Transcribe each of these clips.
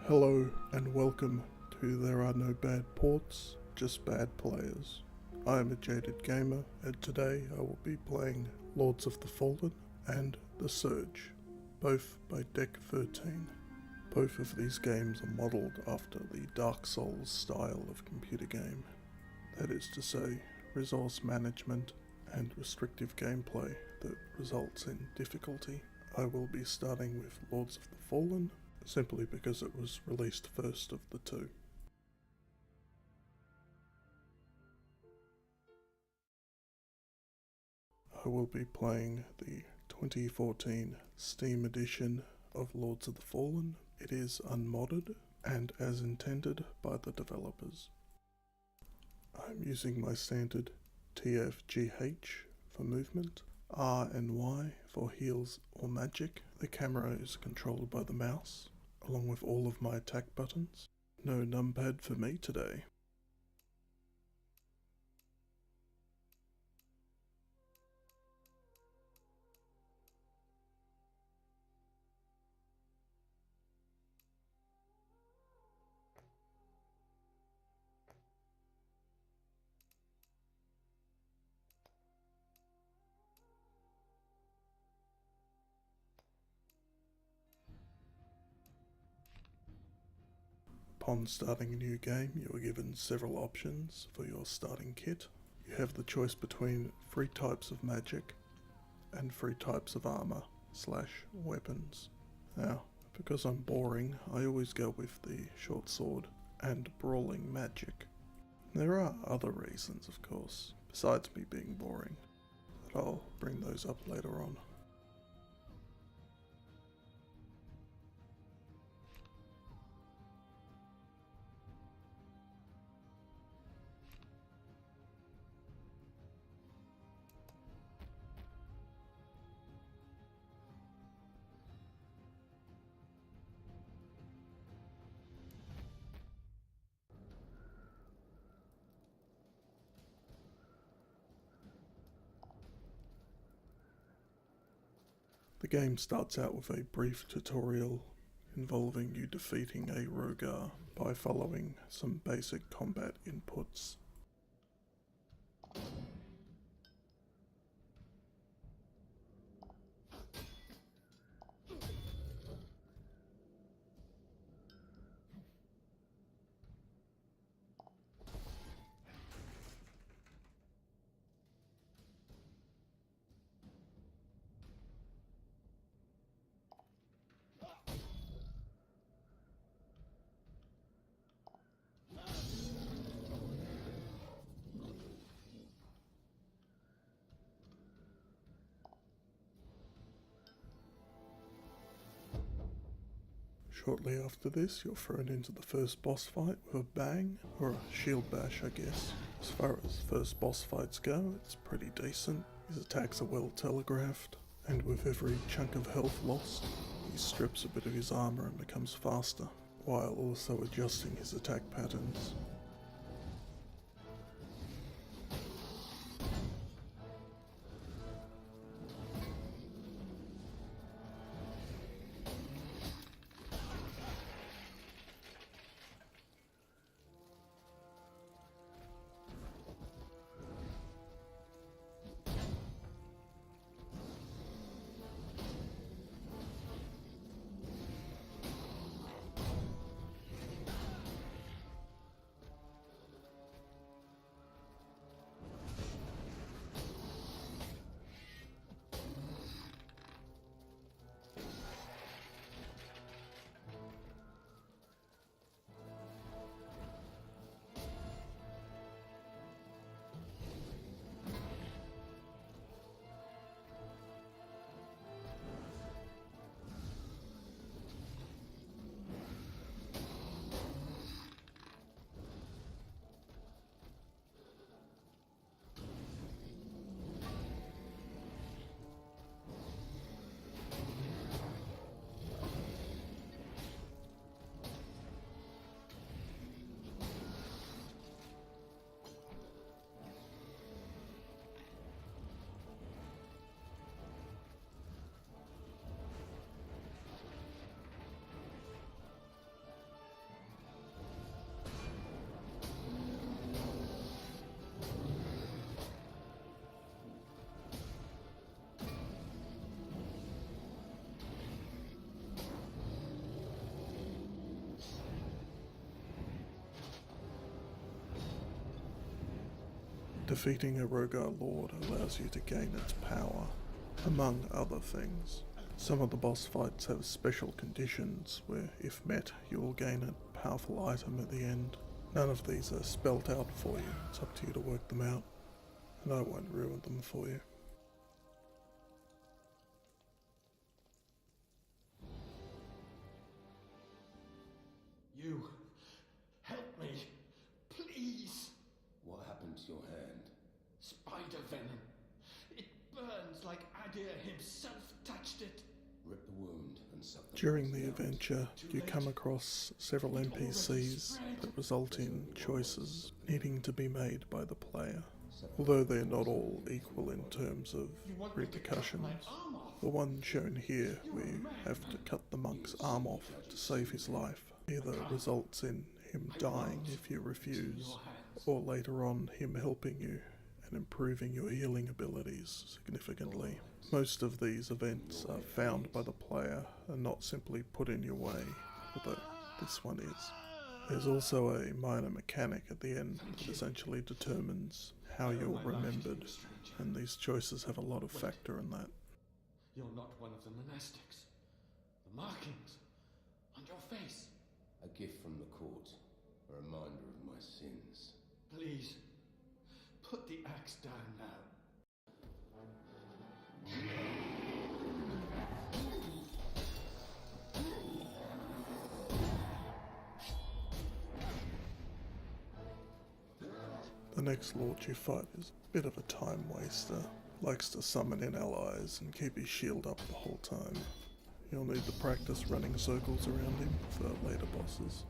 Hello and welcome to There Are No Bad Ports, Just Bad Players. I am a Jaded Gamer and today I will be playing Lords of the Fallen and The Surge, both by Deck 13. Both of these games are modelled after the Dark Souls style of computer game. That is to say, resource management and restrictive gameplay that results in difficulty. I will be starting with Lords of the Fallen, simply because it was released first of the two. I will be playing the 2014 Steam edition of Lords of the Fallen. It is unmodded and as intended by the developers. I'm using my standard TFGH for movement, R and Y for heals or magic. The camera is controlled by the mouse, along with all of my attack buttons. No numpad for me today. Upon starting a new game, you are given several options for your starting kit. You have the choice between 3 types of magic and 3 types of armor / weapons. Now, because I'm boring, I always go with the short sword and brawling magic. There are other reasons, of course, besides me being boring, but I'll bring those up later on. The game starts out with a brief tutorial involving you defeating a Rogar by following some basic combat inputs. Shortly after this, you're thrown into the first boss fight with a bang, or a shield bash I guess. As far as first boss fights go, it's pretty decent. His attacks are well telegraphed, and with every chunk of health lost, he strips a bit of his armor and becomes faster, while also adjusting his attack patterns. Defeating a Rogar Lord allows you to gain its power, among other things. Some of the boss fights have special conditions where, if met, you will gain a powerful item at the end. None of these are spelt out for you, it's up to you to work them out, and I won't ruin them for you. You, help me, please. What happened to your hand? Spider venom. It burns like Adir himself touched it. Rip the wound and suck the During the poison out. adventure, you come across several NPCs that result in choices needing to be made by the player. Although they're not all equal in terms of repercussions. The one shown here, where you have to cut the monk's arm off to save his life, either results in him dying if you refuse, or later on him helping you and improving your healing abilities significantly. Most of these events are found by the player and not simply put in your way, although this one is. There's also a minor mechanic at the end that essentially determines how you're remembered, and these choices have a lot of factor in that. You're not one of the monastics. The markings on your face. A gift from the court, a reminder of my sins. Please, put the axe down now. The next lord you fight is a bit of a time waster. Likes to summon in allies and keep his shield up the whole time. You'll need to practice running circles around him for later bosses.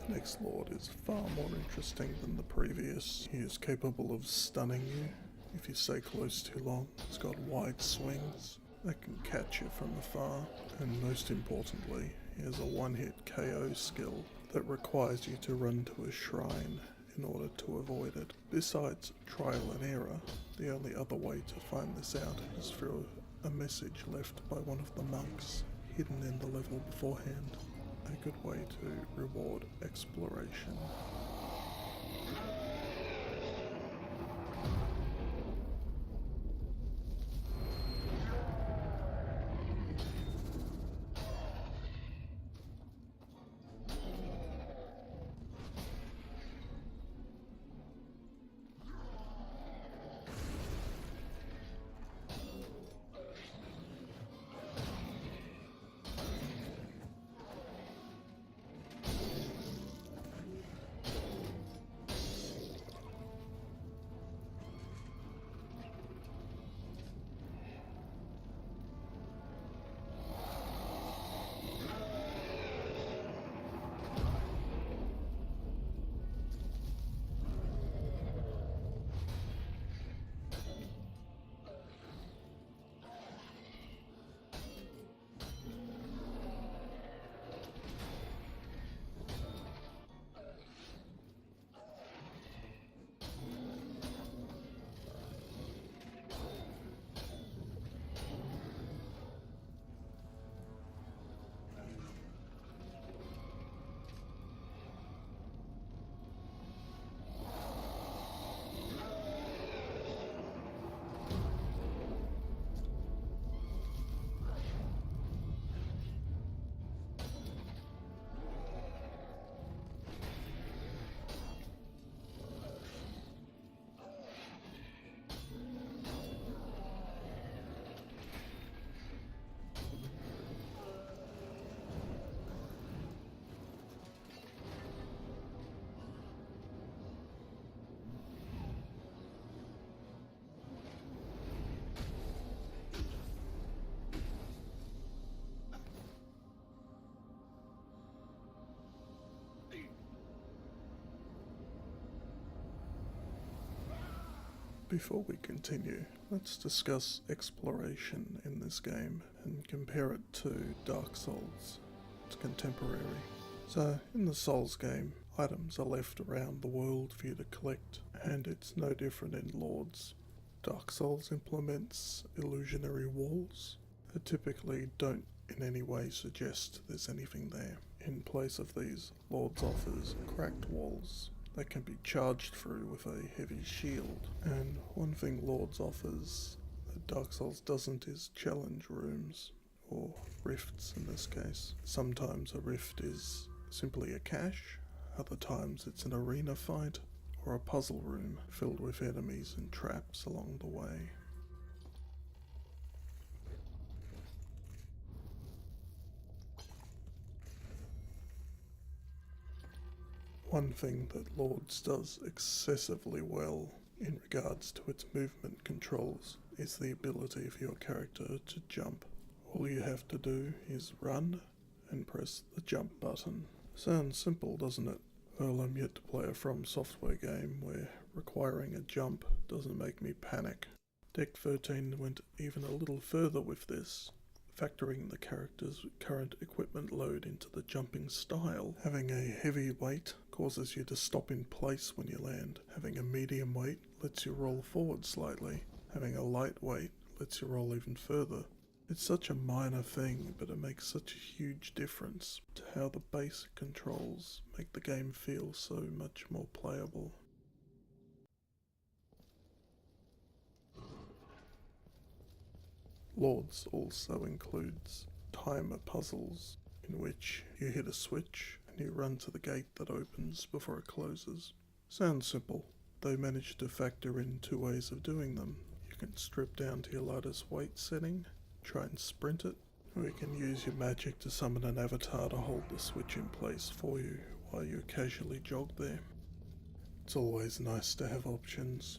The next lord is far more interesting than the previous. He is capable of stunning you if you stay close too long. He's got wide swings that can catch you from afar, and most importantly, he has a one-hit KO skill that requires you to run to a shrine in order to avoid it. Besides trial and error, the only other way to find this out is through a message left by one of the monks hidden in the level beforehand. A good way to reward exploration. Before we continue, let's discuss exploration in this game and compare it to Dark Souls. It's contemporary. So, in the Souls game, items are left around the world for you to collect, and it's no different in Lords. Dark Souls implements illusionary walls that typically don't in any way suggest there's anything there. In place of these, Lords offers cracked walls that can be charged through with a heavy shield. And one thing Lords offers that Dark Souls doesn't is challenge rooms, or rifts in this case. Sometimes a rift is simply a cache, other times it's an arena fight, or a puzzle room filled with enemies and traps along the way. One thing that Lords does excessively well in regards to its movement controls is the ability for your character to jump. All you have to do is run and press the jump button. Sounds simple, doesn't it? Well, I'm yet to play a From Software game where requiring a jump doesn't make me panic. Deck 13 went even a little further with this, factoring the character's current equipment load into the jumping style. Having a heavy weight causes you to stop in place when you land. Having a medium weight lets you roll forward slightly. Having a light weight lets you roll even further. It's such a minor thing, but it makes such a huge difference to how the basic controls make the game feel so much more playable. Lords also includes timer puzzles, in which you hit a switch and you run to the gate that opens before it closes. Sounds simple. They managed to factor in two ways of doing them. You can strip down to your lightest weight setting, try and sprint it, or you can use your magic to summon an avatar to hold the switch in place for you while you casually jog there. It's always nice to have options.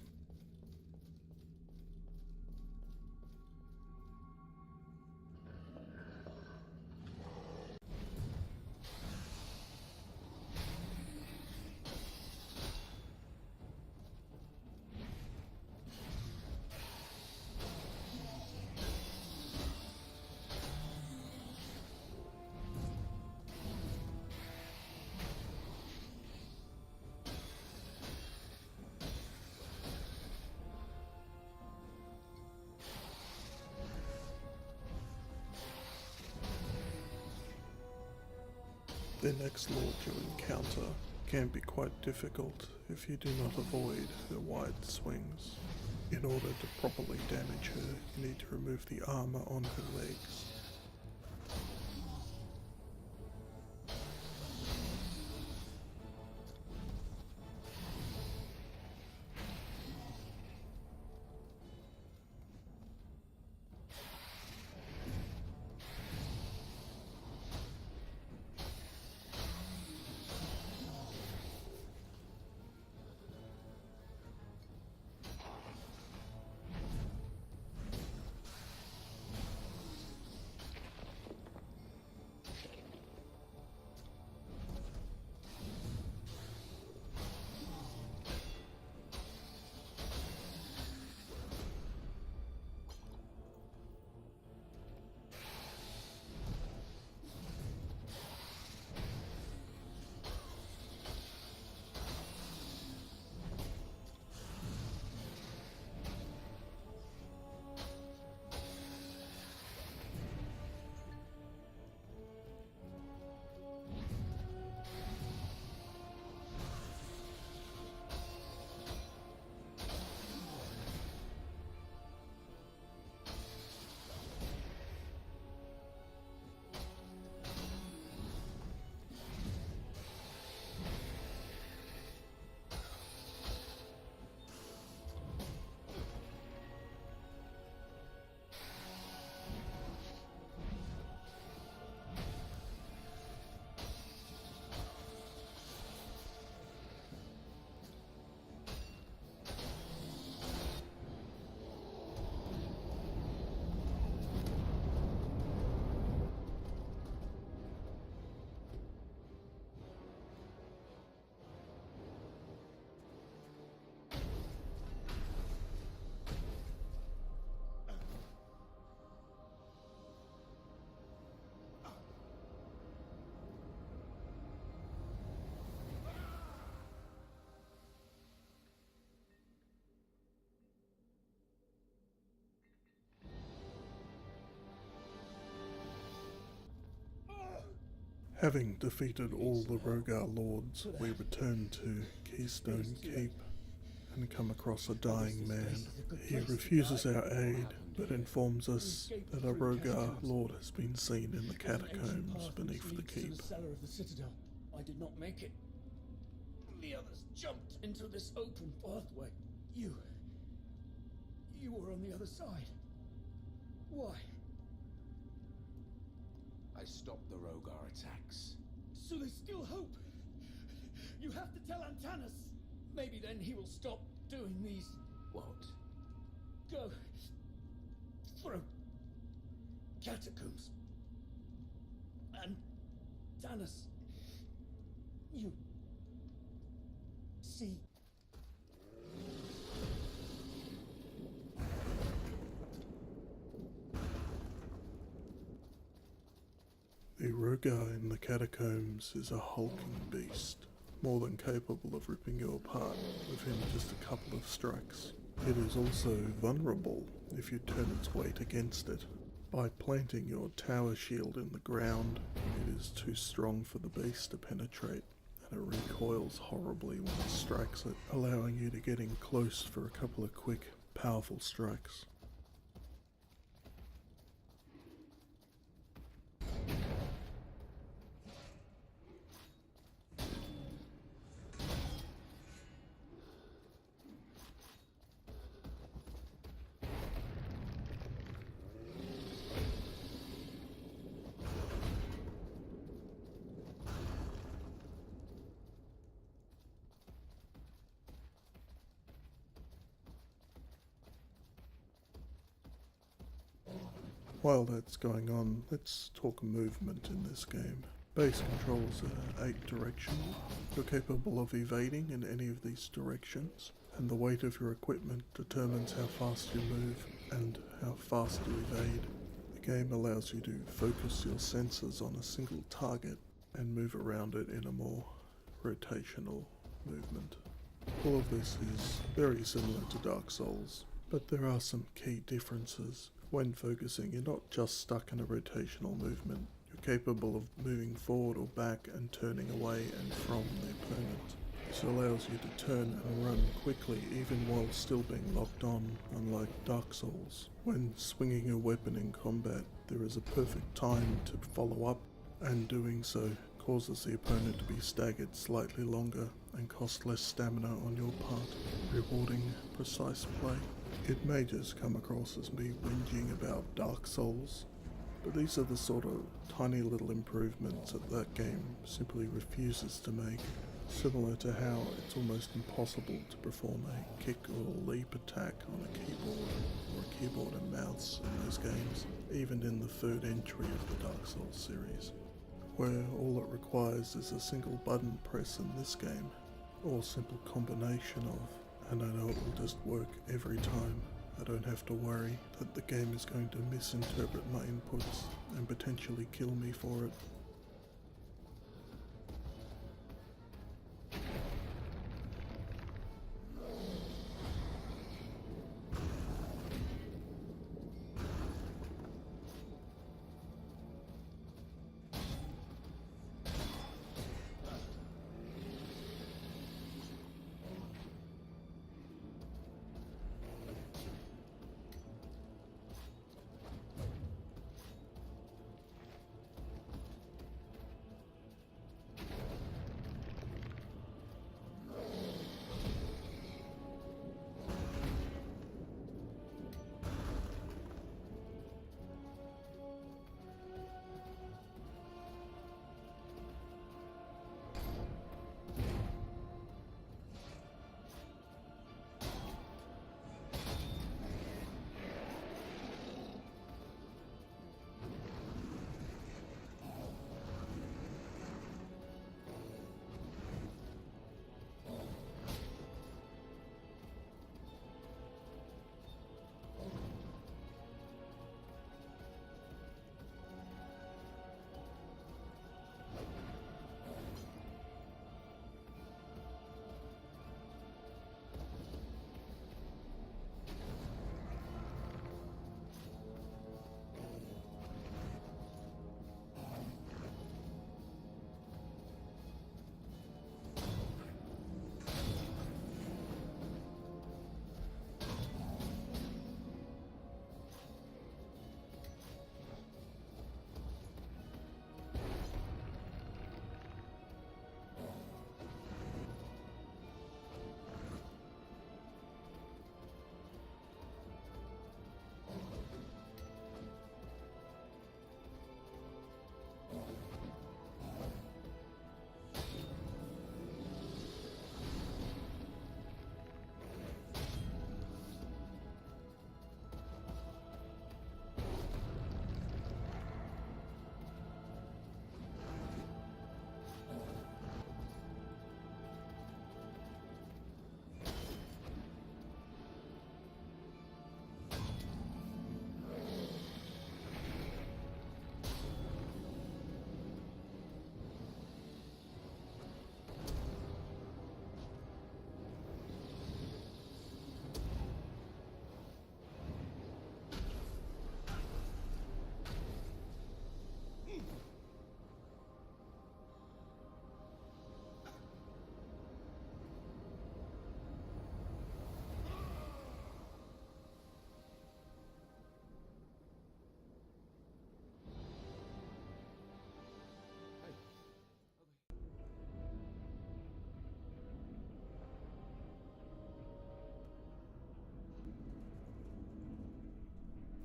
The next lord you encounter can be quite difficult if you do not avoid her wide swings. In order to properly damage her, you need to remove the armor on her legs. Having defeated all the Rogar lords, we return to Keystone Keep and come across a dying man. He refuses our aid, but informs us that a Rogar lord has been seen in the catacombs beneath the keep. The cellar of the citadel. I did not make it. The others jumped into this open pathway. You were on the other side. Why? I stopped the Rogar attacks. So there's still hope. You have to tell Antanas. Maybe then he will stop doing these. What? Go through catacombs. Antanas. You see. The Rogar in the catacombs is a hulking beast, more than capable of ripping you apart within just a couple of strikes. It is also vulnerable if you turn its weight against it. By planting your tower shield in the ground, it is too strong for the beast to penetrate, and it recoils horribly when it strikes it, allowing you to get in close for a couple of quick, powerful strikes. While that's going on, let's talk movement in this game. Base controls are 8 directional. You're capable of evading in any of these directions, and the weight of your equipment determines how fast you move and how fast you evade. The game allows you to focus your sensors on a single target and move around it in a more rotational movement. All of this is very similar to Dark Souls, but there are some key differences. When focusing, you're not just stuck in a rotational movement, are capable of moving forward or back and turning away and from the opponent. This allows you to turn and run quickly even while still being locked on, unlike Dark Souls. When swinging a weapon in combat, there is a perfect time to follow up, and doing so causes the opponent to be staggered slightly longer and cost less stamina on your part, rewarding precise play. It may just come across as me whinging about Dark Souls, but these are the sort of tiny little improvements that game simply refuses to make. Similar to how it's almost impossible to perform a kick or leap attack on a keyboard or a keyboard and mouse in those games, even in the third entry of the Dark Souls series, where all it requires is a single button press in this game, or simple combination of, and I know it will just work every time. I don't have to worry that the game is going to misinterpret my inputs and potentially kill me for it.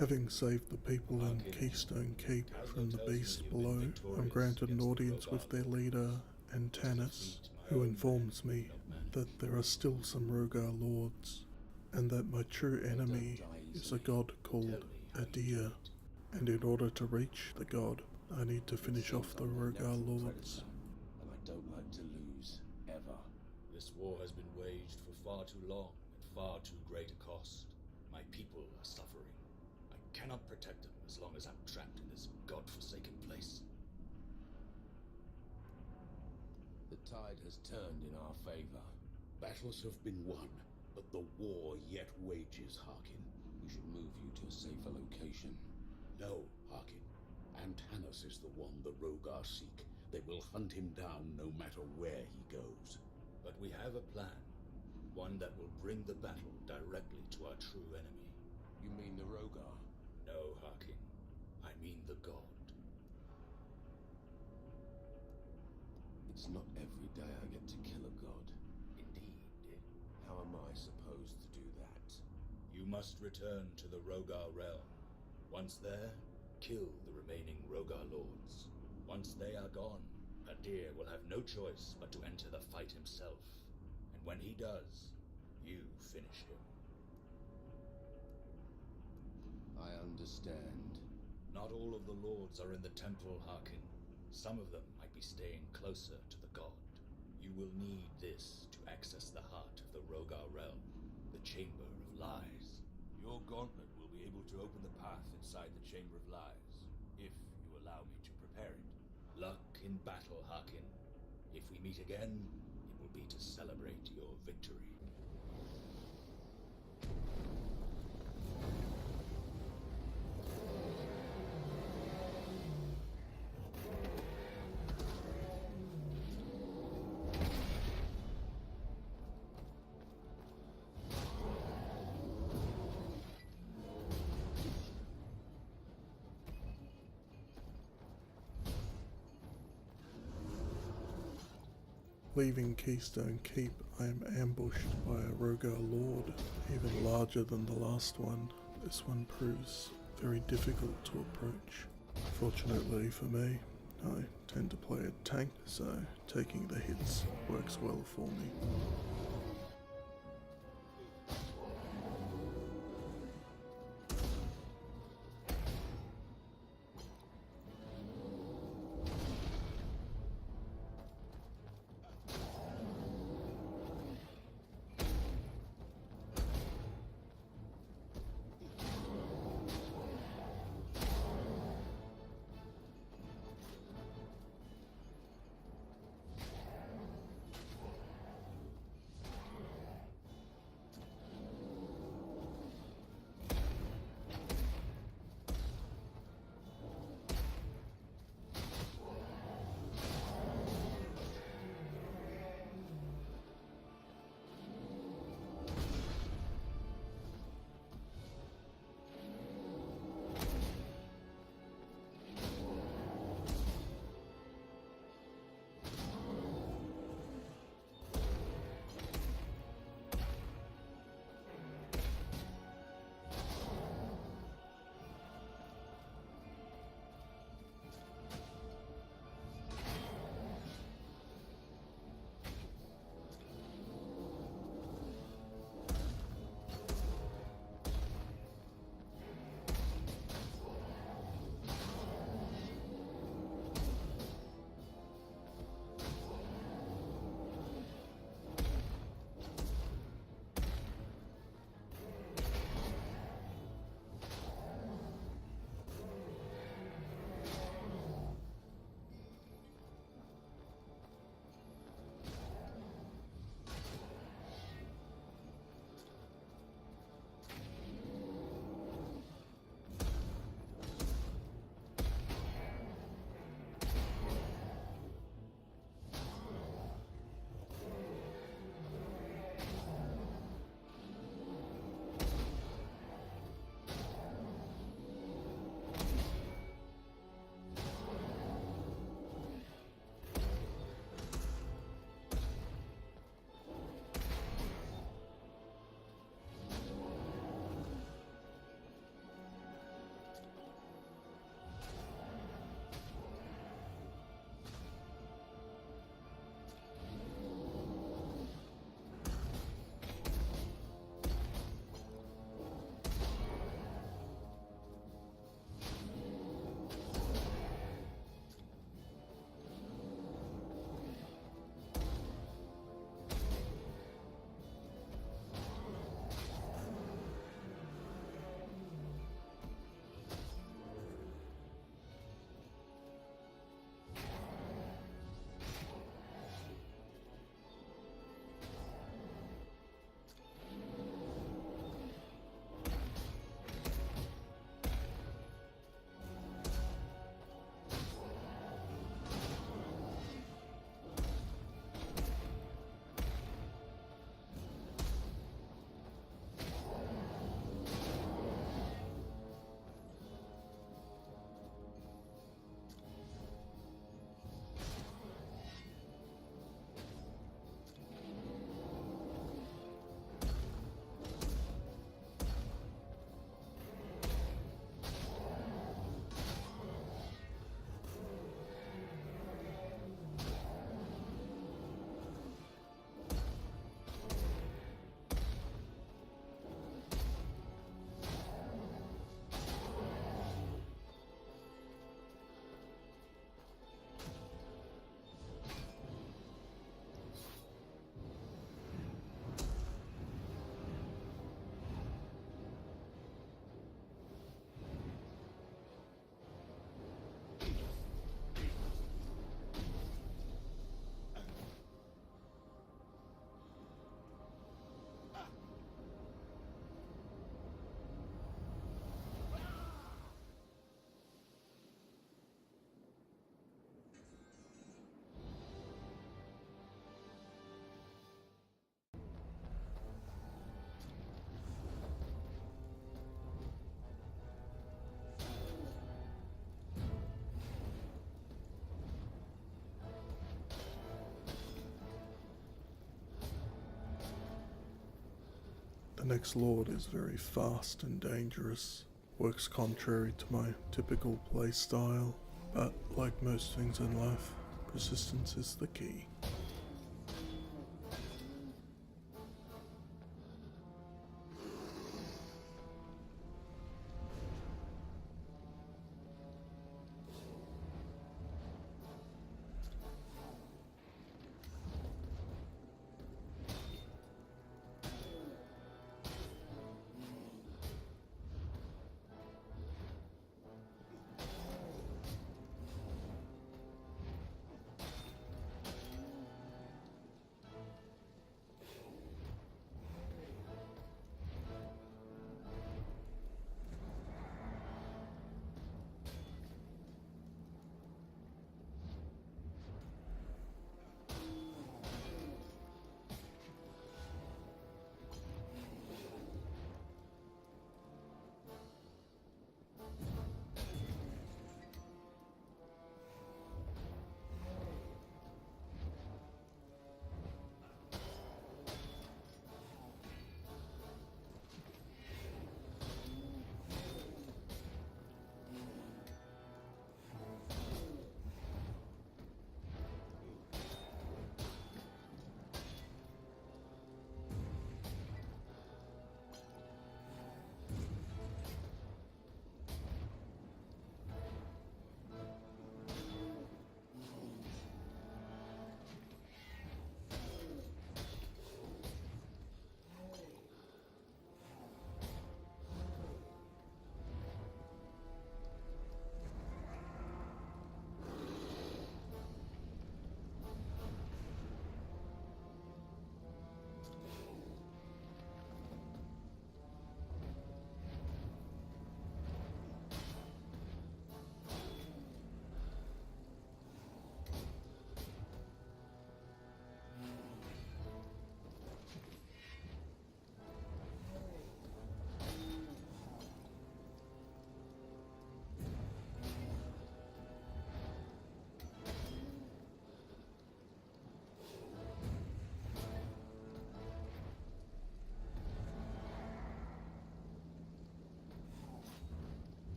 Having saved the people in Keystone Keep from the beast below, I'm granted an audience with their leader, Antanas, who informs me that there are still some Rogar lords, and that my true enemy is a god called Adir, and in order to reach the god, I need to finish off the Rogar lords. And I don't like to lose, ever. This war has been waged for far too long, at far too great a cost. My people are suffering. I cannot protect them as long as I'm trapped in this godforsaken place. The tide has turned in our favor. Battles have been won, but the war yet wages, Harkin. We should move you to a safer location. No, Harkin. Antanas is the one Rogar seek. They will hunt him down no matter where he goes. But we have a plan. One that will bring the battle directly to our true enemy. You mean the Rogar? No, Harkin. I mean the god. It's not every day I get to kill a god. Indeed. How am I supposed to do that? You must return to the Rogar realm. Once there, kill the remaining Rogar lords. Once they are gone, Adir will have no choice but to enter the fight himself. And when he does, you finish him. I understand. Not all of the lords are in the temple, Harkin. Some of them might be staying closer to the god. You will need this to access the heart of the Rogar realm, the Chamber of Lies. Your gauntlet will be able to open the path inside the Chamber of Lies, if you allow me to prepare it. Luck in battle, Harkin. If we meet again, it will be to celebrate your victory. Leaving Keystone Keep, I am ambushed by a Rogar Lord, even larger than the last one. This one proves very difficult to approach. Fortunately for me, I tend to play a tank, so taking the hits works well for me. The next lord is very fast and dangerous, works contrary to my typical play style, but like most things in life, persistence is the key.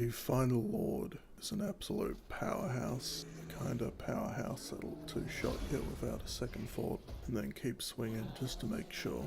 The final lord is an absolute powerhouse, the kind of powerhouse that'll two-shot you without a second thought and then keep swinging just to make sure.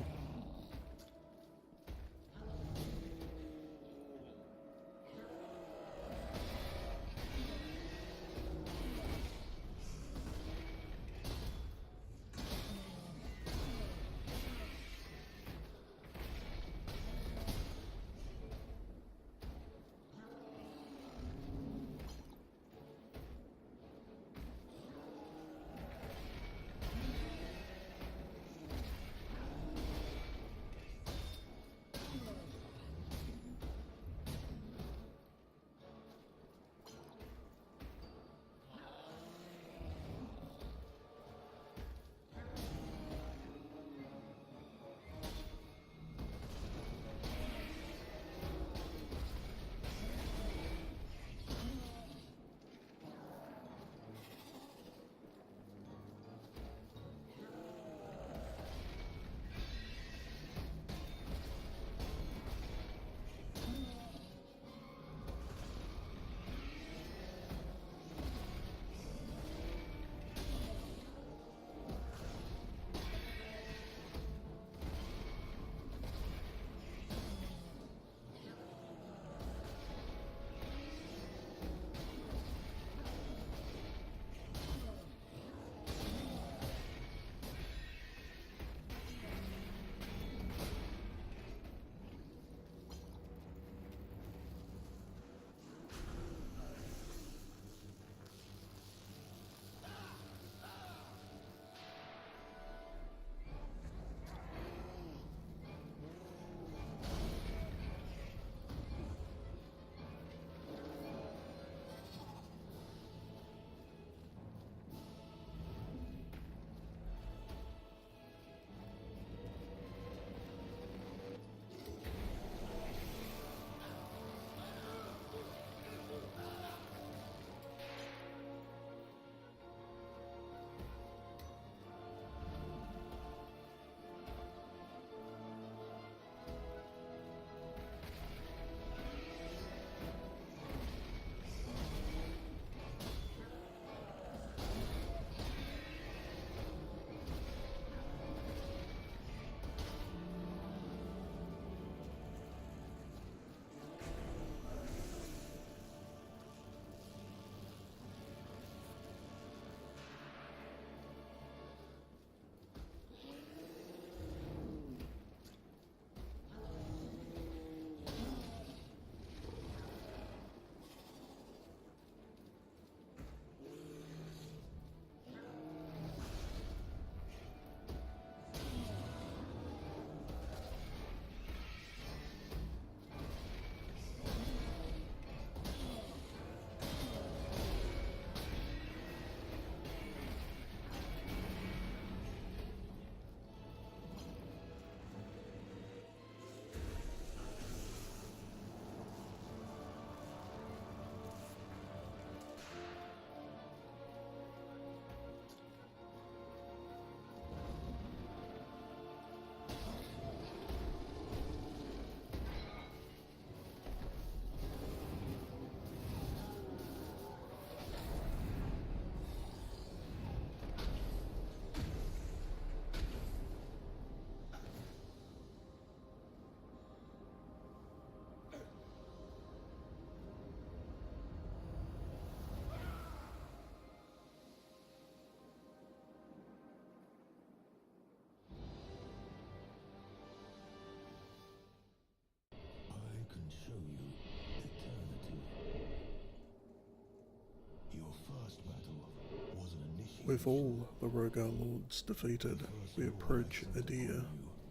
With all the Rogar Lords defeated, we approach Adir.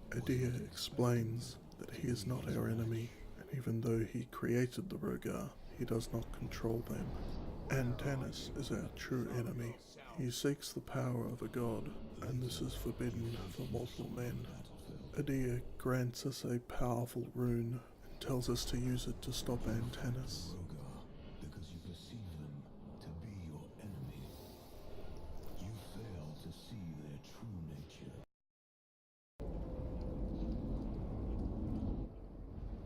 Adir explains that he is not our enemy, and even though he created the Rogar, he does not control them. Antanas is our true enemy. He seeks the power of a god, and this is forbidden for mortal men. Adir grants us a powerful rune and tells us to use it to stop Antanas. Because you perceive them to be your enemy. You fail to see their true nature.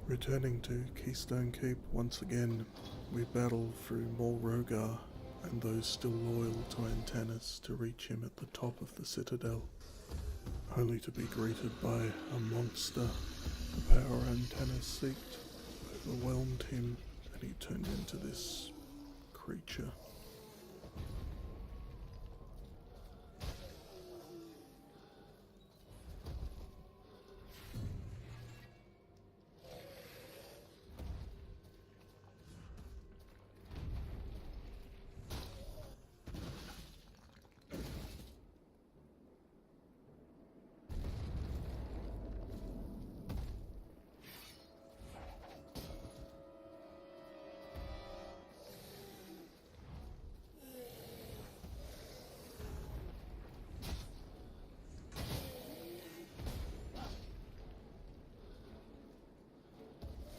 Returning to Keystone Keep once again, we battle through more Rogar and those still loyal to Antanas to reach him at the top of the citadel, only to be greeted by a monster. The power Antanas seeked overwhelmed him and he turned into this creature.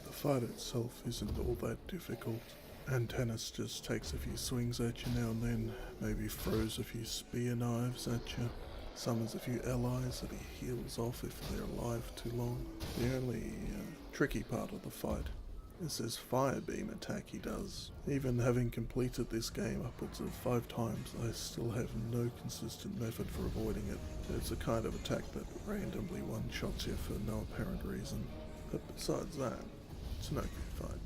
The fight itself isn't all that difficult. Antanas just takes a few swings at you now and then, maybe throws a few spear knives at you, summons a few allies that he heals off if they're alive too long. The only tricky part of the fight is this fire beam attack he does. Even having completed this game upwards of 5 times, I still have no consistent method for avoiding it. It's a kind of attack that randomly one-shots you for no apparent reason. But besides that, it's an okay fight.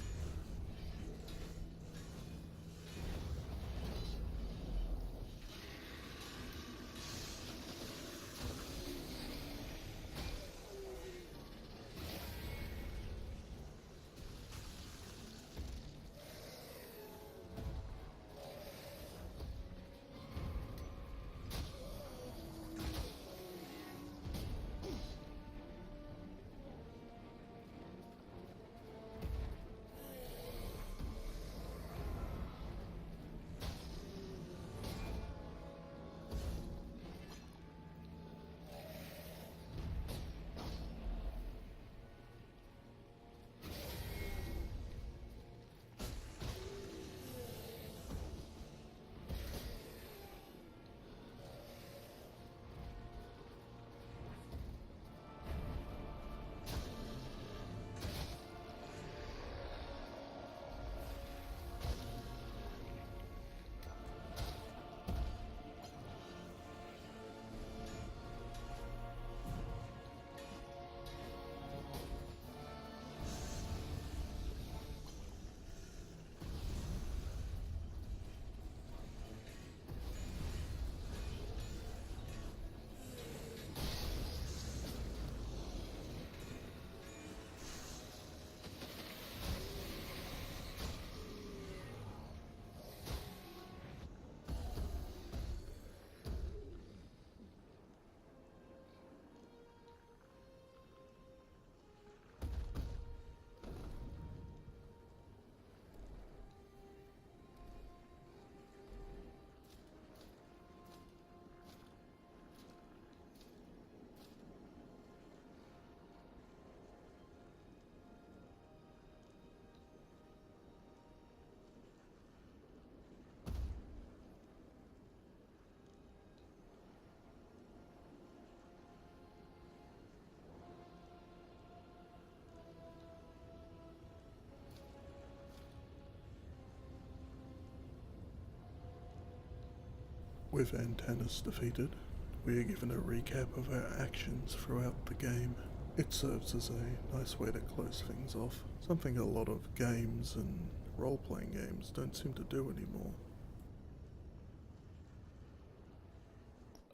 With Antanas defeated, we are given a recap of our actions throughout the game. It serves as a nice way to close things off, something a lot of games and role-playing games don't seem to do anymore.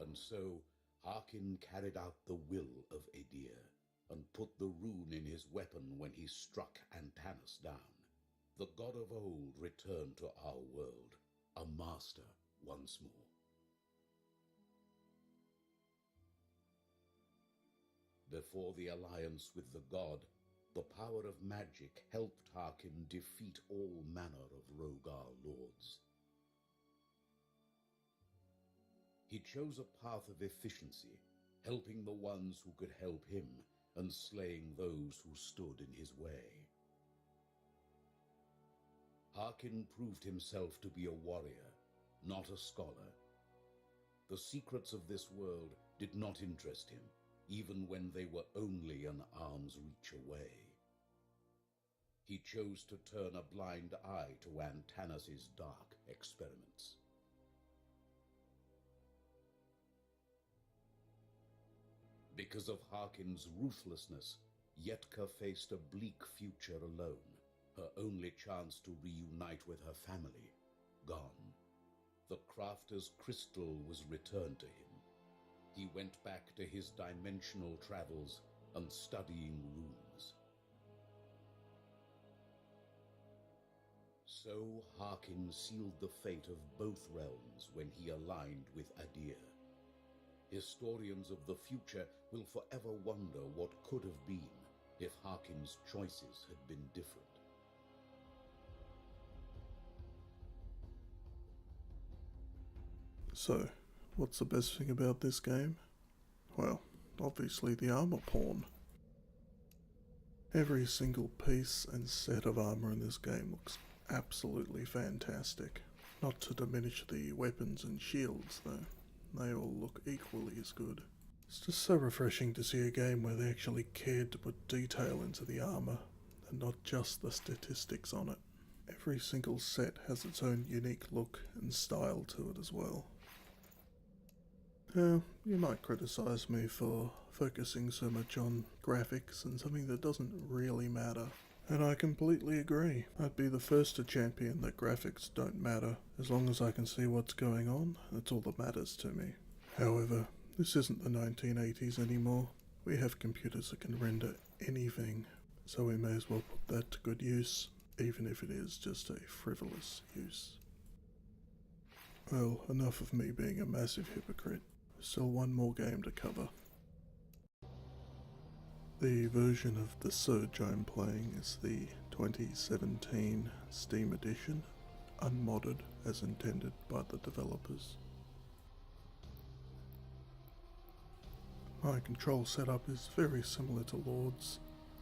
And so, Harkin carried out the will of Adir, and put the rune in his weapon when he struck Antanas down. The god of old returned to our world, a master once more. Before the alliance with the god, the power of magic helped Harkin defeat all manner of Rogar lords. He chose a path of efficiency, helping the ones who could help him and slaying those who stood in his way. Harkin proved himself to be a warrior, not a scholar. The secrets of this world did not interest him, even when they were only an arm's reach away. He chose to turn a blind eye to Antanas' dark experiments. Because of Harkin's ruthlessness, Yetka faced a bleak future alone, her only chance to reunite with her family gone. The crafter's crystal was returned to him. He went back to his dimensional travels and studying runes. So Harkin sealed the fate of both realms when he aligned with Adir. Historians of the future will forever wonder what could have been if Harkin's choices had been different. So, what's the best thing about this game? Well, obviously the armor porn. Every single piece and set of armor in this game looks absolutely fantastic. Not to diminish the weapons and shields though, they all look equally as good. It's just so refreshing to see a game where they actually cared to put detail into the armor and not just the statistics on it. Every single set has its own unique look and style to it as well. You might criticize me for focusing so much on graphics and something that doesn't really matter. And I completely agree. I'd be the first to champion that graphics don't matter. As long as I can see what's going on, that's all that matters to me. However, this isn't the 1980s anymore. We have computers that can render anything, so we may as well put that to good use, even if it is just a frivolous use. Well, enough of me being a massive hypocrite. Still one more game to cover. The version of The Surge I'm playing is the 2017 Steam Edition, unmodded as intended by the developers. My control setup is very similar to Lord's.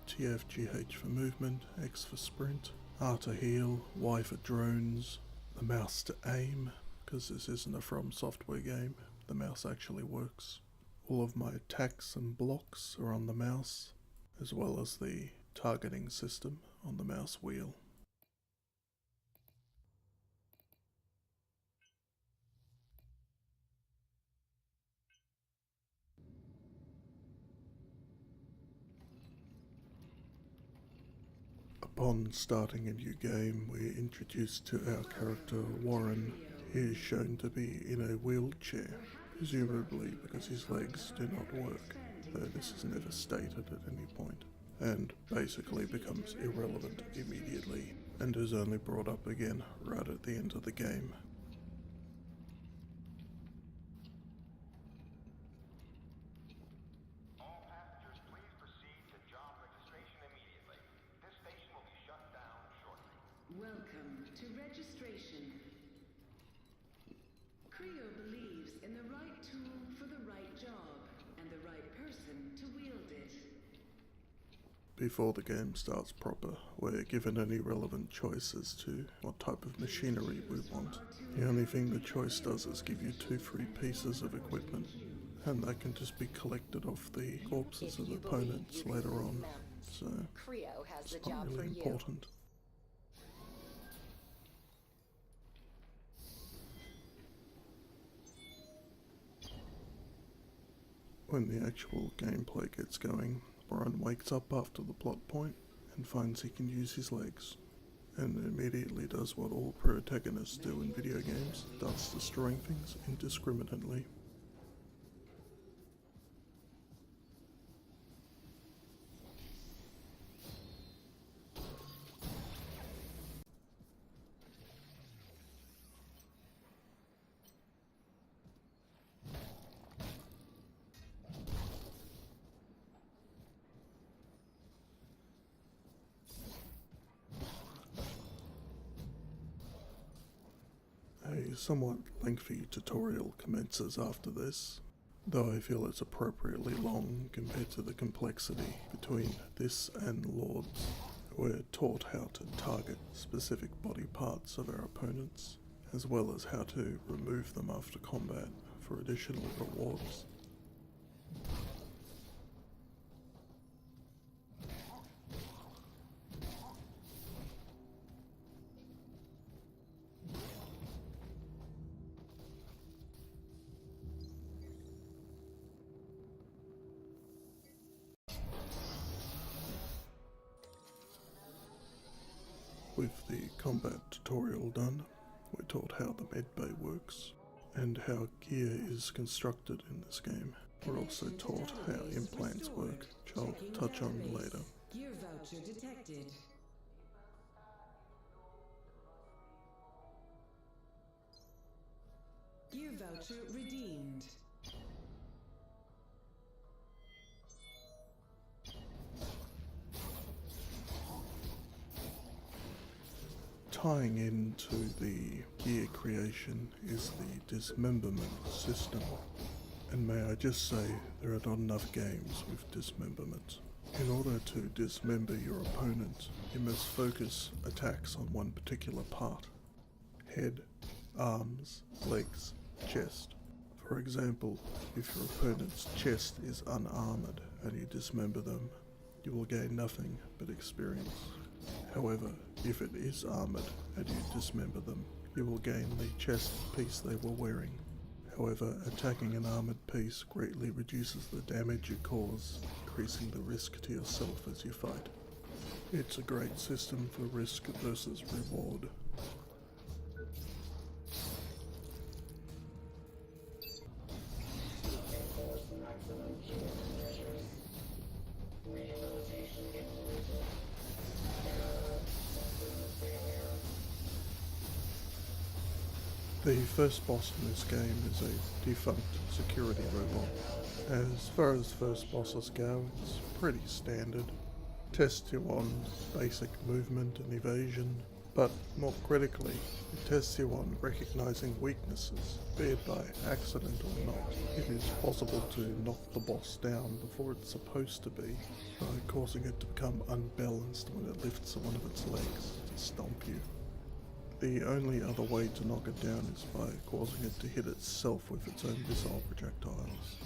TFGH for movement, X for sprint, R to heal, Y for drones, the mouse to aim, because this isn't a From Software game, the mouse actually works. All of my attacks and blocks are on the mouse, as well as the targeting system on the mouse wheel. Upon starting a new game, we're introduced to our character Warren. He is shown to be in a wheelchair, presumably because his legs do not work, though this is never stated at any point, and basically becomes irrelevant immediately, and is only brought up again right at the end of the game. All passengers, please proceed to job registration immediately. This station will be shut down shortly. Welcome to registration. Creo believes in the right tool for the right job, and the right person to wield it. Before the game starts proper, we're given any relevant choices to what type of machinery we want. The only thing the choice does is give you 2 free pieces of equipment, and they can just be collected off the corpses of opponents later on, so Creo has the it's not job really for you. important. When the actual gameplay gets going, Brian wakes up after the plot point and finds he can use his legs, and immediately does what all protagonists do in video games, starts destroying things indiscriminately. somewhat lengthy tutorial commences after this, though I feel it's appropriately long compared to the complexity between this and Lords. We're taught how to target specific body parts of our opponents, as well as how to remove them after combat for additional rewards. With the combat tutorial done, we're taught how the medbay works and how gear is constructed in this game. We're also taught how implants work, which I'll touch on later. Gear voucher detected. Gear voucher redeemed. Tying into the gear creation is the dismemberment system, and may I just say there are not enough games with dismemberment. In order to dismember your opponent, you must focus attacks on one particular part: head, arms, legs, chest. For example, if your opponent's chest is unarmored and you dismember them, you will gain nothing but experience. However, if it is armoured and you dismember them, you will gain the chest piece they were wearing. However, attacking an armoured piece greatly reduces the damage you cause, increasing the risk to yourself as you fight. It's a great system for risk versus reward. The first boss in this game is a defunct security robot. As far as first bosses go, it's pretty standard. Tests you on basic movement and evasion, but more critically, it tests you on recognizing weaknesses, be it by accident or not. It is possible to knock the boss down before it's supposed to be, by causing it to become unbalanced when it lifts one of its legs to stomp you. The only other way to knock it down is by causing it to hit itself with its own missile projectiles.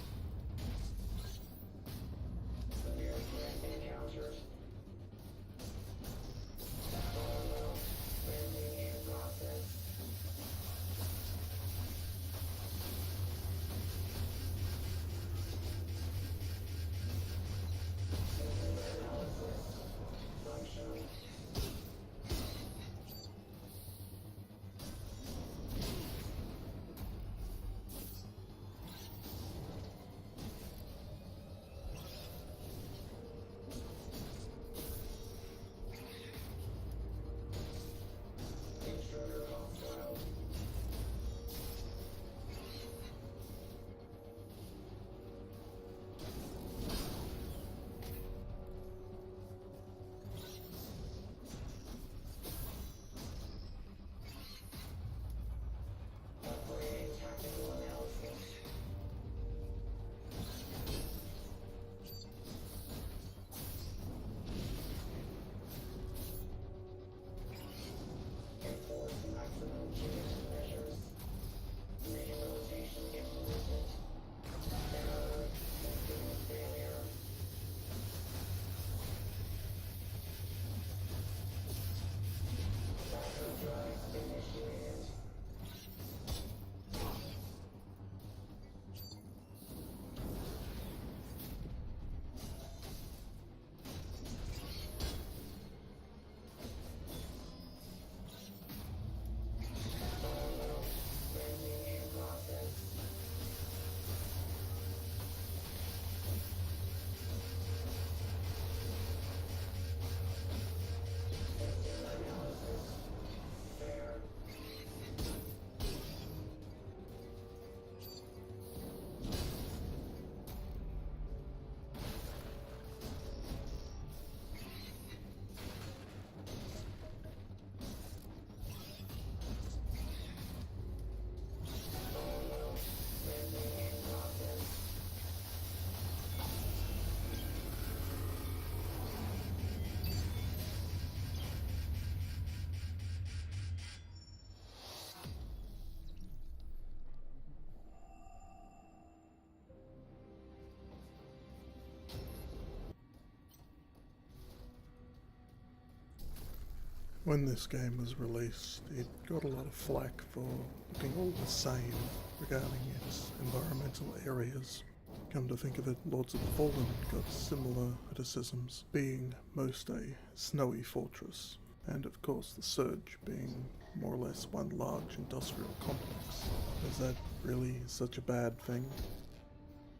When this game was released, it got a lot of flack for looking all the same regarding its environmental areas. Come to think of it, Lords of the Fallen got similar criticisms, being most a snowy fortress, and of course the Surge being more or less one large industrial complex. Is that really such a bad thing?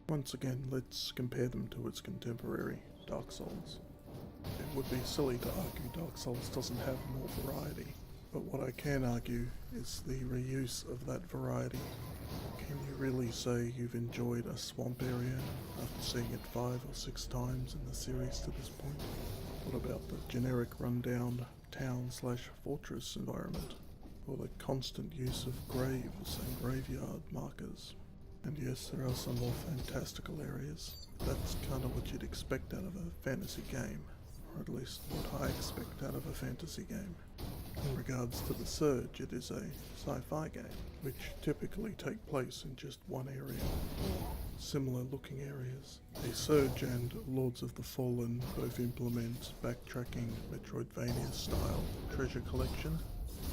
Once again, let's compare them to its contemporary, Dark Souls. It would be silly to argue Dark Souls doesn't have more variety, but what I can argue is the reuse of that variety. Can you really say you've enjoyed a swamp area after seeing it 5 or 6 times in the series to this point? What about the generic rundown town/fortress environment, or the constant use of graves and graveyard markers? And yes, there are some more fantastical areas. That's kind of what you'd expect out of a fantasy game, or at least what I expect out of a fantasy game. In regards to the Surge, it is a sci-fi game, which typically take place in just one area, or similar looking areas. The Surge and Lords of the Fallen both implement backtracking Metroidvania style treasure collection,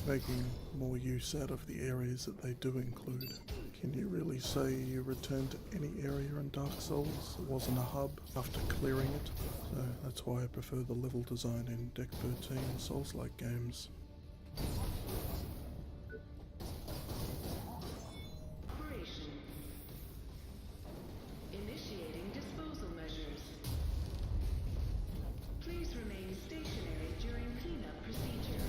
making more use out of the areas that they do include. Can you really say you returned to any area in Dark Souls that wasn't a hub after clearing it? So that's why I prefer the level design in Deck 13 Souls-like games. Operation. Initiating disposal measures. Please remain stationary during cleanup procedure.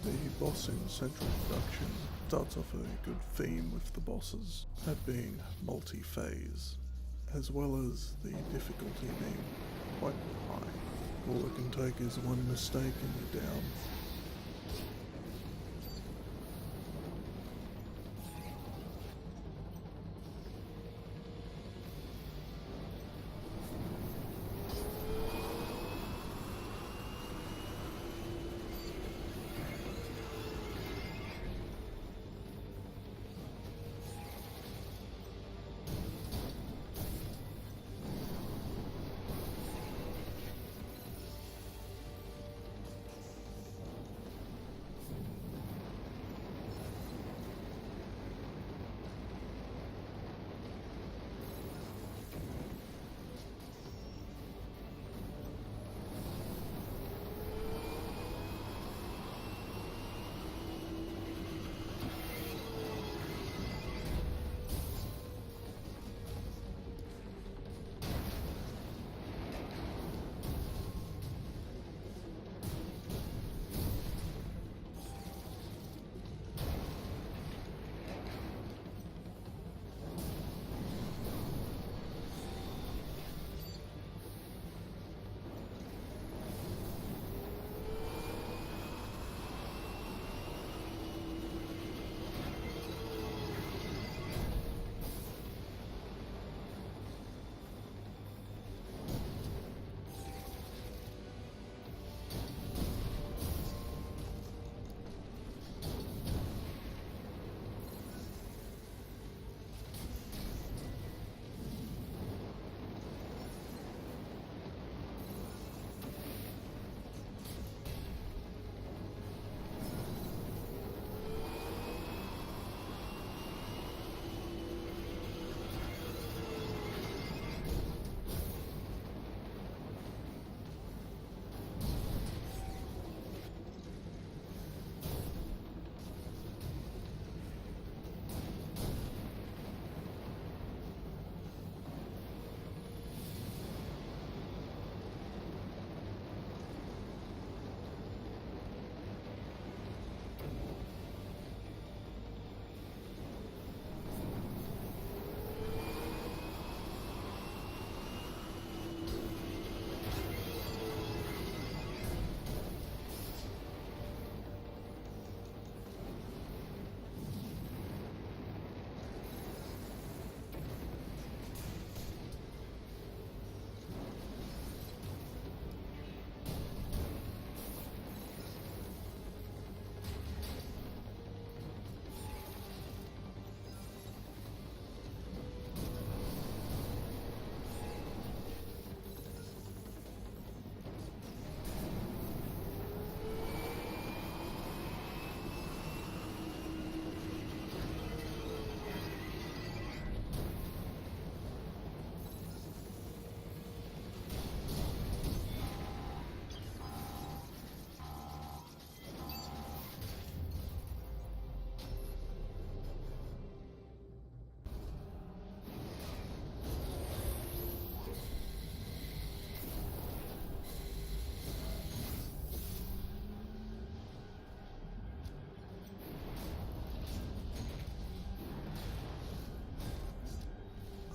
The boss in Central Production starts off a good theme with the bosses, that being multi-phase, as well as the difficulty being quite high. All it can take is one mistake and you're down.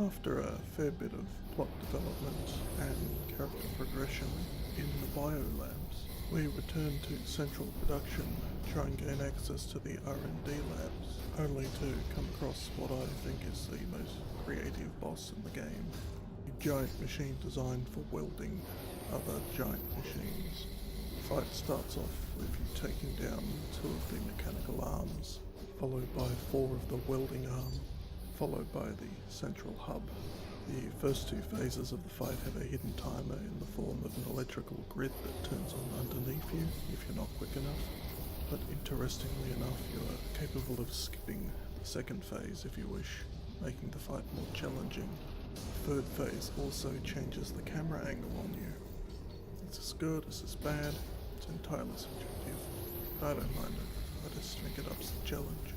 After a fair bit of plot development and character progression in the biolabs, we return to central production, try and gain access to the R&D labs, only to come across what I think is the most creative boss in the game. A giant machine designed for welding other giant machines. The fight starts off with you taking down 2 of the mechanical arms, followed by 4 of the welding arm, followed by the central hub. The first 2 phases of the fight have a hidden timer in the form of an electrical grid that turns on underneath you if you're not quick enough. But interestingly enough, you are capable of skipping the second phase if you wish, making the fight more challenging. The third phase also changes the camera angle on you. Is this good? Is this bad? It's entirely subjective. I don't mind it. I just think it ups the challenge.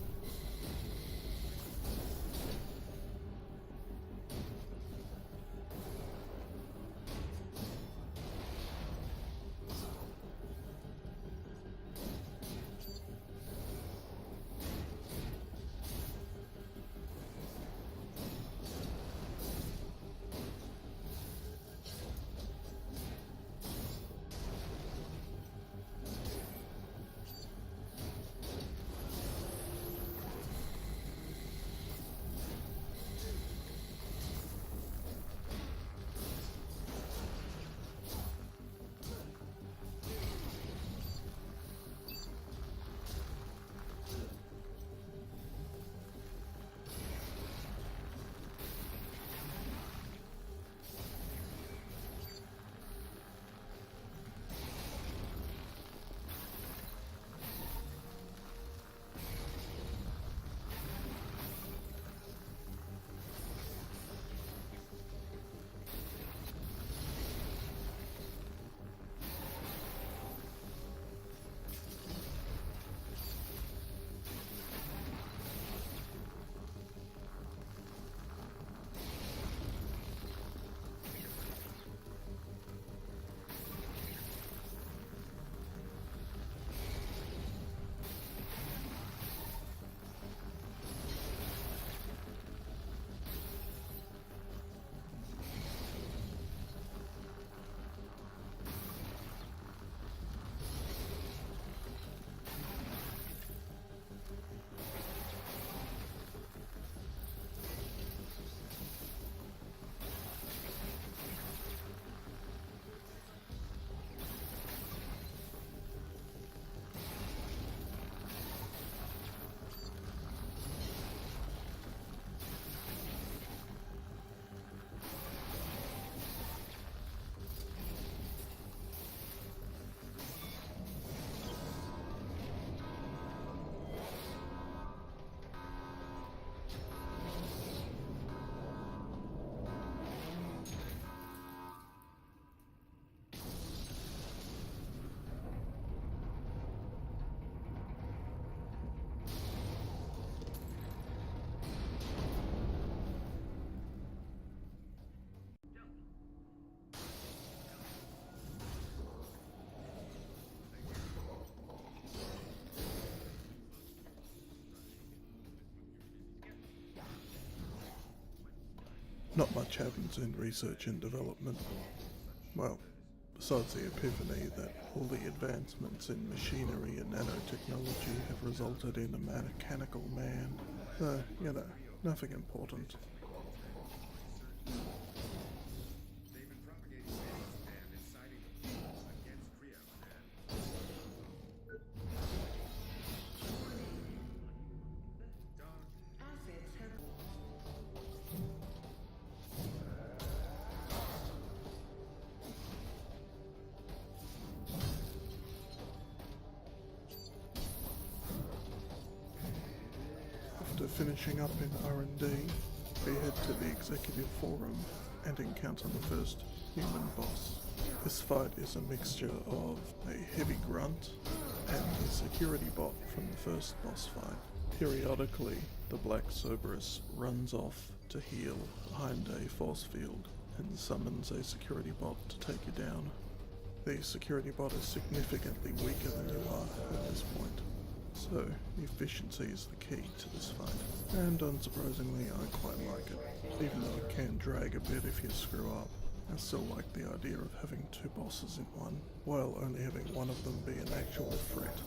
Not much happens in research and development. Well, besides the epiphany that all the advancements in machinery and nanotechnology have resulted in a mechanical man. Nothing important. After finishing up in R&D, we head to the executive forum and encounter the first human boss. This fight is a mixture of a heavy grunt and a security bot from the first boss fight. Periodically, the Black Cerberus runs off to heal behind a force field and summons a security bot to take you down. The security bot is significantly weaker than you are at this point, So, efficiency is the key to this fight, and unsurprisingly I quite like it, even though it can drag a bit if you screw up. I still like the idea of having two bosses in one, while only having one of them be an actual threat.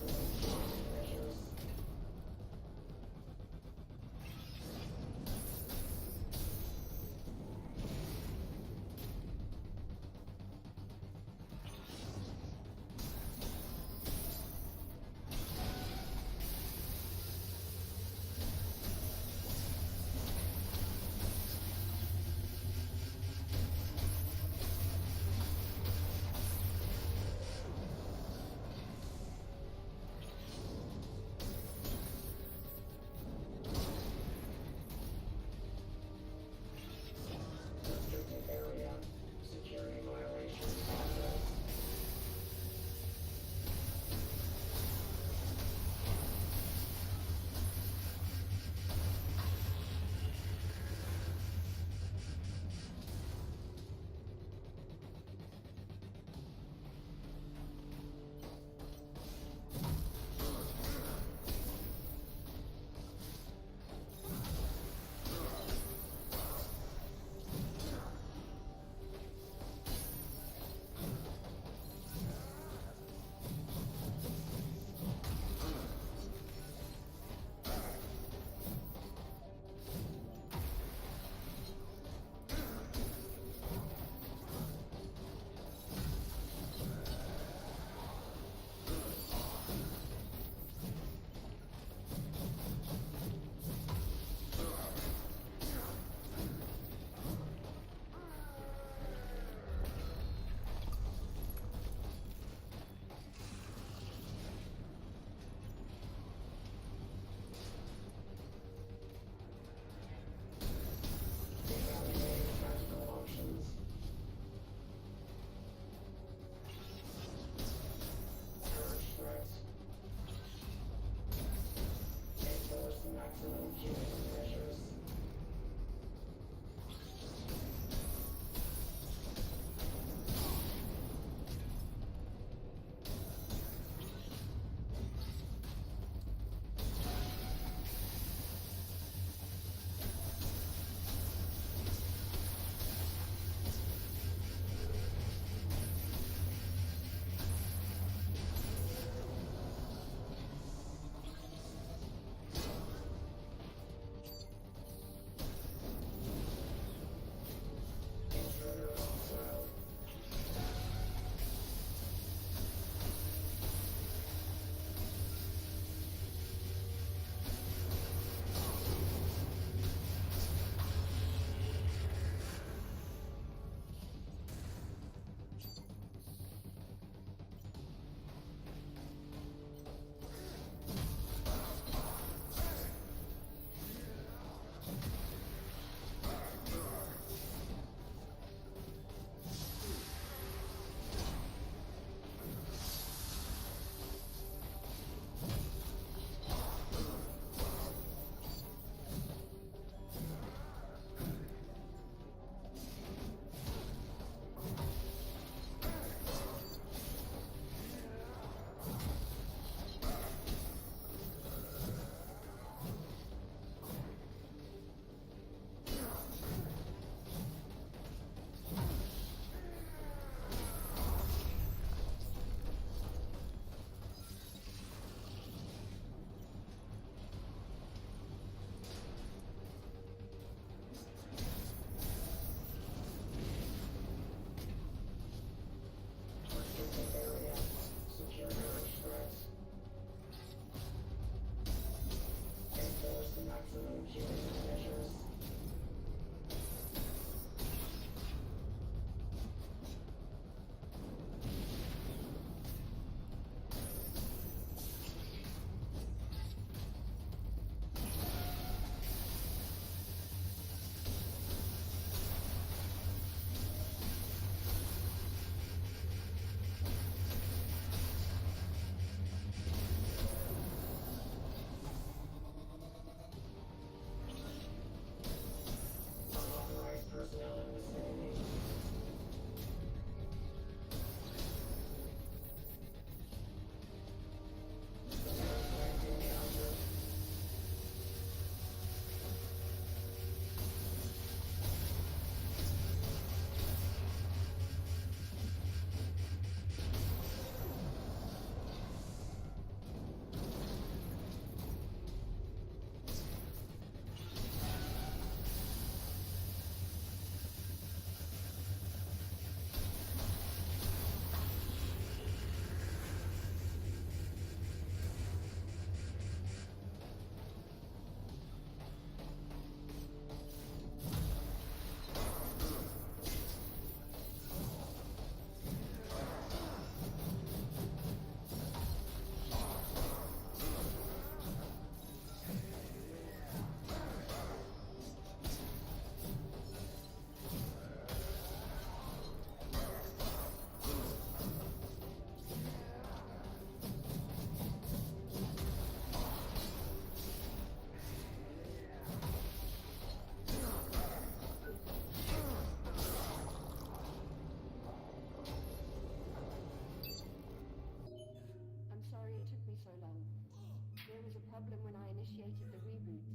problem when I initiated the reboot.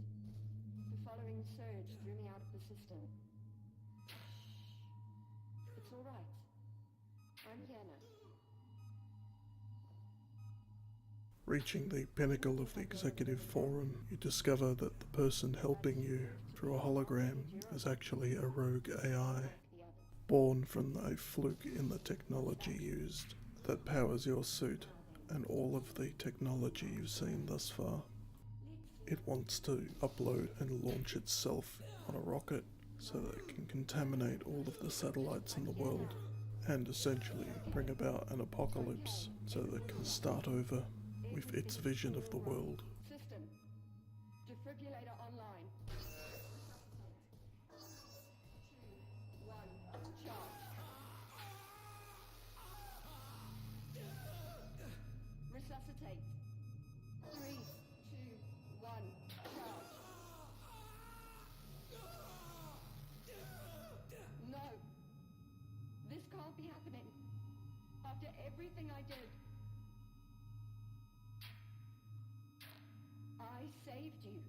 The following surge threw me out of the system. It's all right. I'm here now. Reaching the pinnacle of the executive forum, you discover that the person helping you through a hologram is actually a rogue AI, born from a fluke in the technology used that powers your suit and all of the technology you've seen thus far. It wants to upload and launch itself on a rocket so that it can contaminate all of the satellites in the world and essentially bring about an apocalypse so that it can start over with its vision of the world. System. Defibrillator online. 2, 1, charge. Resuscitate. 3, 2, 1, charge. No. This can't be happening. After everything I did. I saved you.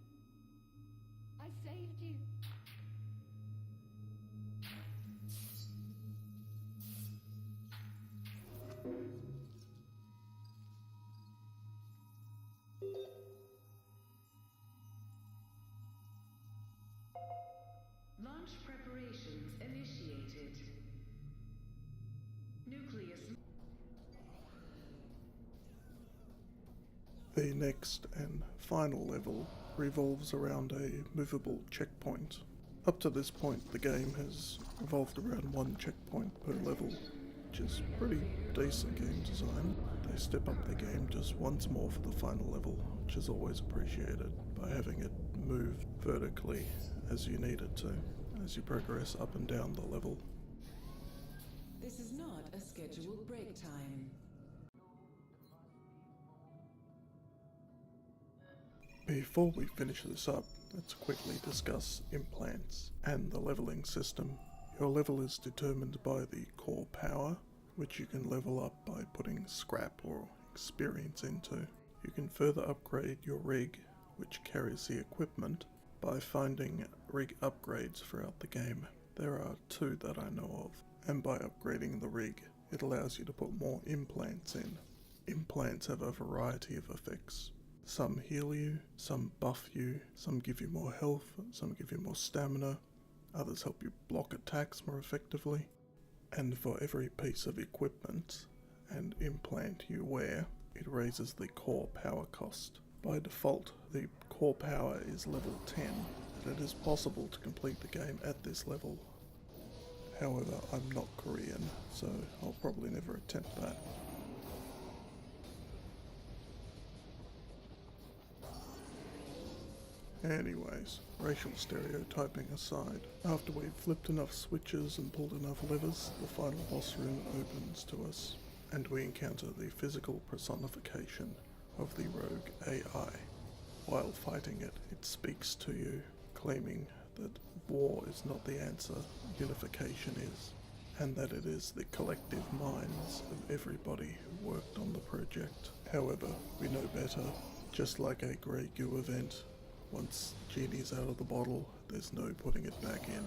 I saved you. Launch preparations initiated. Nucleus. The next and final level revolves around a movable checkpoint. Up to this point, the game has revolved around one checkpoint per level, which is pretty decent game design. They step up the game just once more for the final level, which is always appreciated, by having it move vertically as you need it to, as you progress up and down the level. This is not a scheduled break time. Before we finish this up, let's quickly discuss implants and the leveling system. Your level is determined by the core power, which you can level up by putting scrap or experience into. You can further upgrade your rig, which carries the equipment, by finding rig upgrades throughout the game. There are 2 that I know of, and by upgrading the rig, it allows you to put more implants in. Implants have a variety of effects. Some heal you, some buff you, some give you more health, some give you more stamina, others help you block attacks more effectively. And for every piece of equipment and implant you wear, it raises the core power cost. By default, the core power is level 10, and it is possible to complete the game at this level. However, I'm not Korean, so I'll probably never attempt that. Anyways, racial stereotyping aside, after we've flipped enough switches and pulled enough levers, the final boss room opens to us, and we encounter the physical personification of the rogue AI. While fighting it, it speaks to you, claiming that war is not the answer, unification is, and that it is the collective minds of everybody who worked on the project. However, we know better. Just like a grey goo event, once genie's out of the bottle, there's no putting it back in.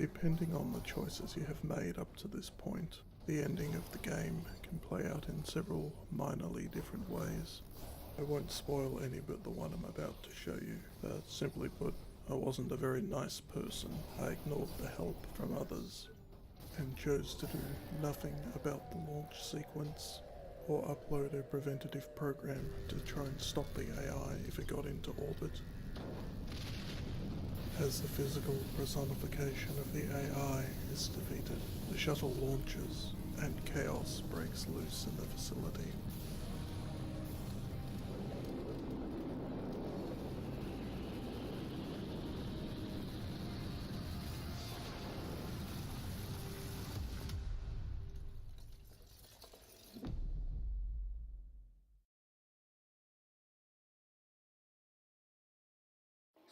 Depending on the choices you have made up to this point, the ending of the game can play out in several minorly different ways. I won't spoil any but the one I'm about to show you. Simply put, I wasn't a very nice person. I ignored the help from others and chose to do nothing about the launch sequence or upload a preventative program to try and stop the AI if it got into orbit. As the physical personification of the AI is defeated, the shuttle launches and chaos breaks loose in the facility.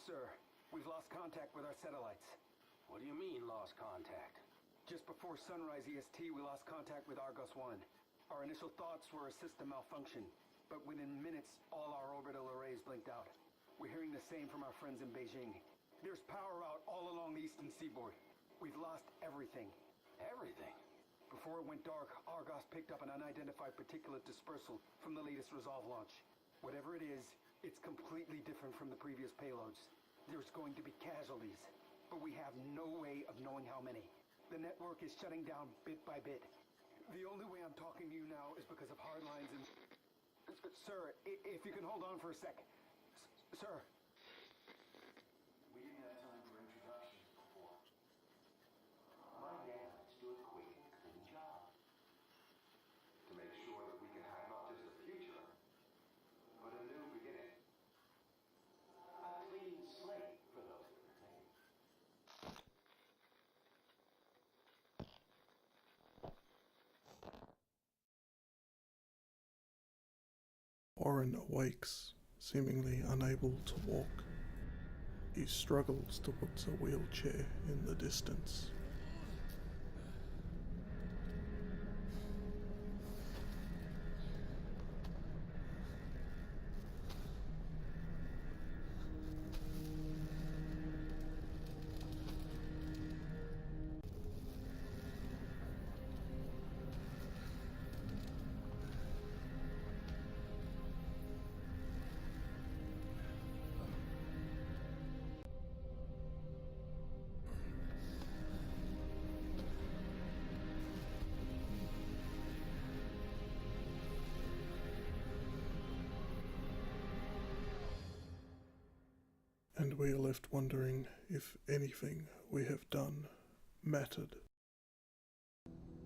Sir, we've lost contact with our satellites. What do you mean, lost contact? Just before sunrise EST, we lost contact with Argos 1. Our initial thoughts were a system malfunction, but within minutes, all our orbital arrays blinked out. We're hearing the same from our friends in Beijing. There's power out all along the eastern seaboard. We've lost everything. Everything? Before it went dark, Argos picked up an unidentified particulate dispersal from the latest Resolve launch. Whatever it is, it's completely different from the previous payloads. There's going to be casualties, but we have no way of knowing how many. The network is shutting down bit by bit. The only way I'm talking to you now is because of hard lines and... Sir, if you can hold on for a sec. Sir. We didn't have time for introductions before. My dad's do a quick and clean job. To make sure that we can have not just a future, but a new beginning. A clean slate for those that remain. Warren awakes, seemingly unable to walk. He struggles towards a wheelchair in the distance. And we are left wondering if anything we have done mattered.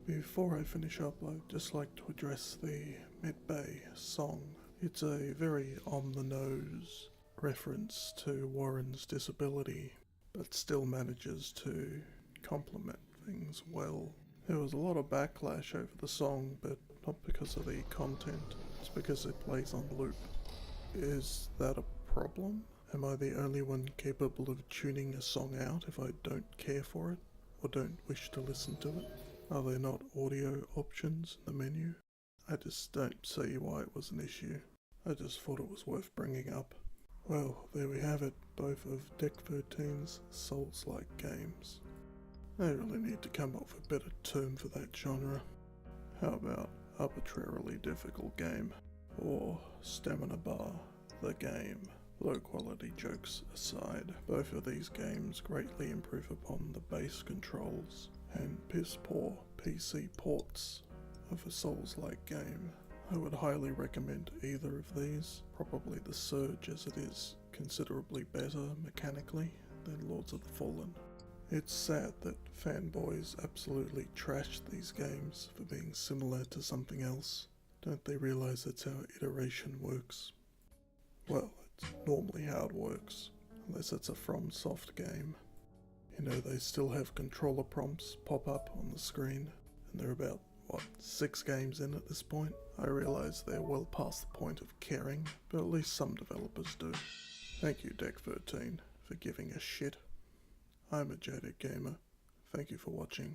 Before I finish up, I'd just like to address the Mid-Bay song. It's a very on-the-nose reference to Warren's disability, but still manages to complement things well. There was a lot of backlash over the song, but not because of the content, it's because it plays on loop. Is that a problem? Am I the only one capable of tuning a song out if I don't care for it, or don't wish to listen to it? Are there not audio options in the menu? I just don't see why it was an issue. I just thought it was worth bringing up. Well, there we have it, both of Deck 13's Souls-like games. They really need to come up with a better term for that genre. How about Arbitrarily Difficult Game? Or Stamina Bar, the game? Low quality jokes aside, both of these games greatly improve upon the base controls and piss poor PC ports of a Souls-like game. I would highly recommend either of these, probably the Surge as it is considerably better mechanically than Lords of the Fallen. It's sad that fanboys absolutely trash these games for being similar to something else. Don't they realise that's how iteration works? Well, it's normally how it works, unless it's a FromSoft game. You know, they still have controller prompts pop up on the screen, and they're about, 6 games in at this point? I realise they're well past the point of caring, but at least some developers do. Thank you, Deck 13, for giving a shit. I'm a Jaded Gamer. Thank you for watching.